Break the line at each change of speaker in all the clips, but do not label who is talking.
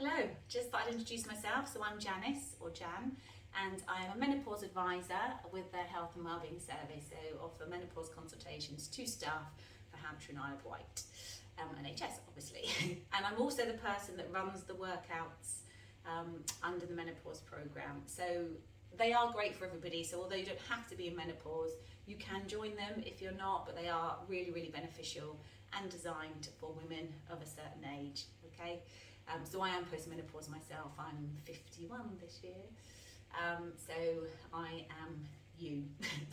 Hello, just thought I'd introduce myself. So I'm Janice, or Jan, and I am a menopause advisor with the Health and Wellbeing Service. So offer menopause consultations to staff for Hampshire and Isle of Wight, NHS obviously. And I'm also the person that runs the workouts under the menopause programme. So they are great for everybody. So although you don't have to be in menopause, you can join them if you're not, but they are really, really beneficial and designed for women of a certain age, okay? So I am postmenopause myself. I'm 51 this year. So I am you,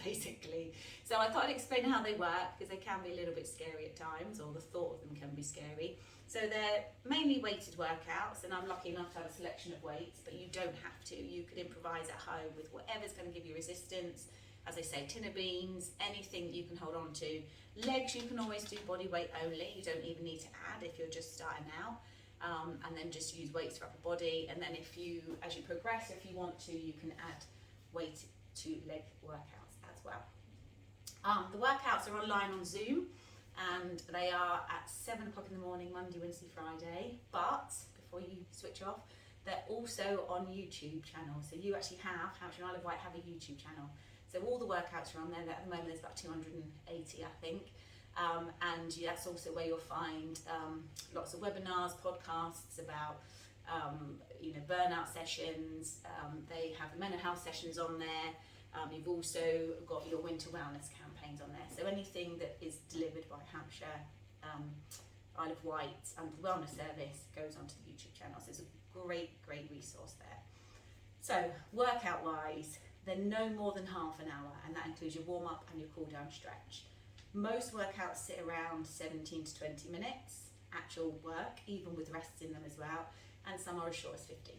basically. So I thought I'd explain how they work, because they can be a little bit scary at times, or the thought of them can be scary. So they're mainly weighted workouts, and I'm lucky enough to have a selection of weights, but you don't have to. You could improvise at home with whatever's going to give you resistance. As I say, tin of beans, anything that you can hold on to. Legs, you can always do body weight only. You don't even need to add if you're just starting out. And then just use weights for upper body, and then if you, as you progress, if you want to, you can add weight to leg workouts as well. The workouts are online on Zoom, and they are at 7 o'clock in the morning, Monday, Wednesday, Friday. But before you switch off, they're also on YouTube channel. So you actually have, Hampshire and Isle of Wight have a YouTube channel. So all the workouts are on there. At the moment there's about 280, I think. And that's also where you'll find lots of webinars, podcasts about burnout sessions. They have the mental health sessions on there. You've also got your winter wellness campaigns on there. So anything that is delivered by Hampshire, Isle of Wight and the Wellness Service goes onto the YouTube channel. So it's a great resource there. So workout wise, they're no more than half an hour, and that includes your warm up and your cool down stretch. Most workouts sit around 17 to 20 minutes, actual work, even with rests in them as well, and some are as short as 15.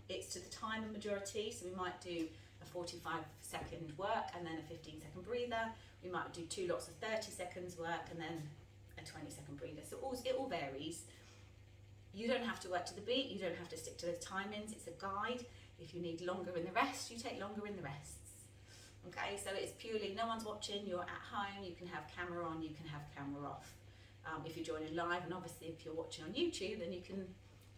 It's to the timer majority, so we might do a 45-second work and then a 15-second breather. We might do 2 lots of 30 seconds work and then a 20-second breather. So it all varies. You don't have to work to the beat, you don't have to stick to the timings, it's a guide. If you need longer in the rest, you take longer in the rests. Okay, so it's purely, no one's watching, you're at home, you can have camera on, you can have camera off. If you're joining live, and obviously if you're watching on YouTube, then you can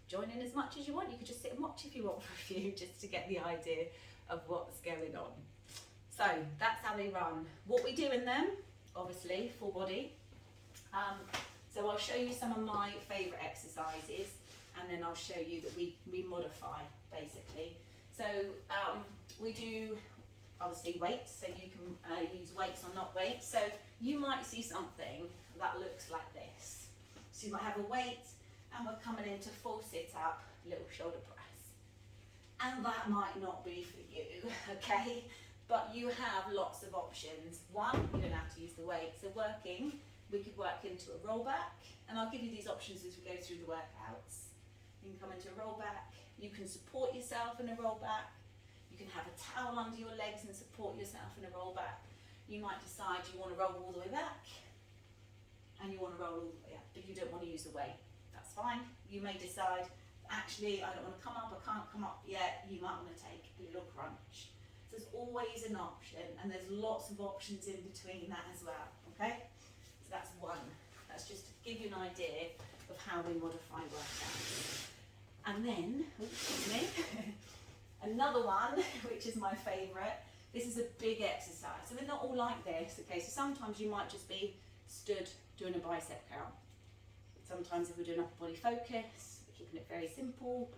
join in as much as you want. You could just sit and watch if you want for a few, just to get the idea of what's going on. So that's how they run. What we do in them, obviously, full body. So I'll show you some of my favourite exercises, and then I'll show you that we modify, basically. So we do obviously weights, so you can use weights or not weights. So you might see something that looks like this. So you might have a weight, and we're coming into full sit up, little shoulder press. And that might not be for you, okay? But you have lots of options. One, you don't have to use the weight. So working, we could work into a roll back, and I'll give you these options as we go through the workouts. You can come into a roll back, you can support yourself in a roll back. You can have a towel under your legs and support yourself in a roll back. You might decide you want to roll all the way back and you want to roll all the way up, but you don't want to use the weight. That's fine. You may decide, actually, I don't want to come up, I can't come up yet. You might want to take a little crunch. So there's always an option, and there's lots of options in between that as well, okay? So that's one. That's just to give you an idea of how we modify workouts. And then, excuse me, another one, which is my favourite. This is a big exercise. So they're not all like this, okay? So sometimes you might just be stood doing a bicep curl. Sometimes if we're doing upper body focus, we're keeping it very simple,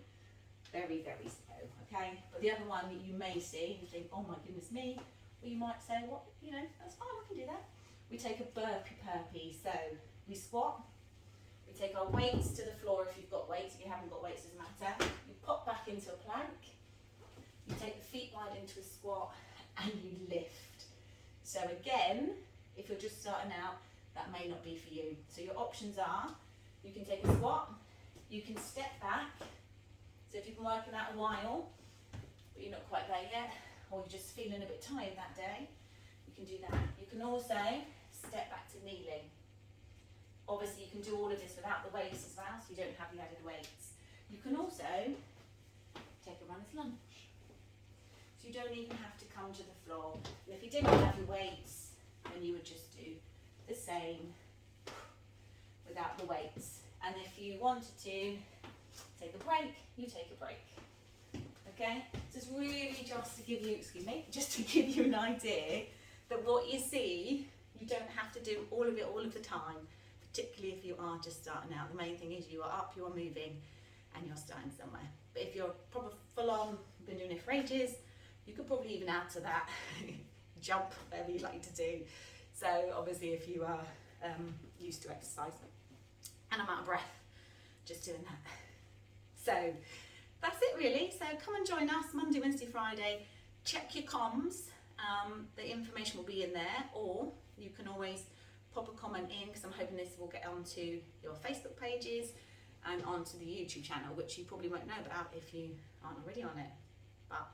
very slow, okay? But the other one that you may see, you think, oh my goodness me, or you might say, well, that's fine, I can do that. We take a burpee. So we squat, we take our weights to the floor if you've got weights. If you haven't got weights, it doesn't matter. You pop back into a plank. You take the feet wide into a squat and you lift. So again, if you're just starting out, that may not be for you. So your options are, you can take a squat, you can step back. So if you've been working out a while, but you're not quite there yet, or you're just feeling a bit tired that day, you can do that. You can also step back to kneeling. Obviously you can do all of this without the weights as well, so you don't have the added weights. You can also take a runner's lunge. So you don't even have to come to the floor. And if you didn't have your weights, then you would just do the same without the weights. And if you wanted to, take a break, you take a break. Okay, so it's really just to give you, just to give you an idea that what you see, you don't have to do all of it all of the time, particularly if you are just starting out. The main thing is you are up, you are moving, and you're starting somewhere. But if you're proper full on, been doing it for ages, you could probably even add to that jump, whatever you'd like to do. So obviously if you are used to exercise, and I'm out of breath just doing that. So that's it really. So come and join us Monday, Wednesday, Friday. Check your comms. The information will be in there, or you can always pop a comment in, because I'm hoping this will get onto your Facebook pages and onto the YouTube channel, which you probably won't know about if you aren't already on it, but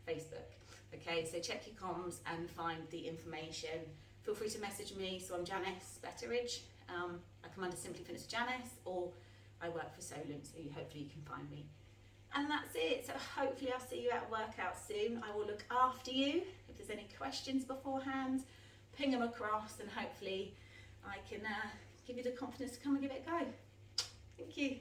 Facebook. Okay, so check your comms and find the information. Feel free to message me. So I'm Janice.betteridge. I come under Simply Fitness Janice, or I work for Solent, so hopefully you can find me. And that's it. So hopefully I'll see you at a workout soon. I will look after you. If there's any questions beforehand, ping them across, and hopefully I can give you the confidence to come and give it a go. Thank you.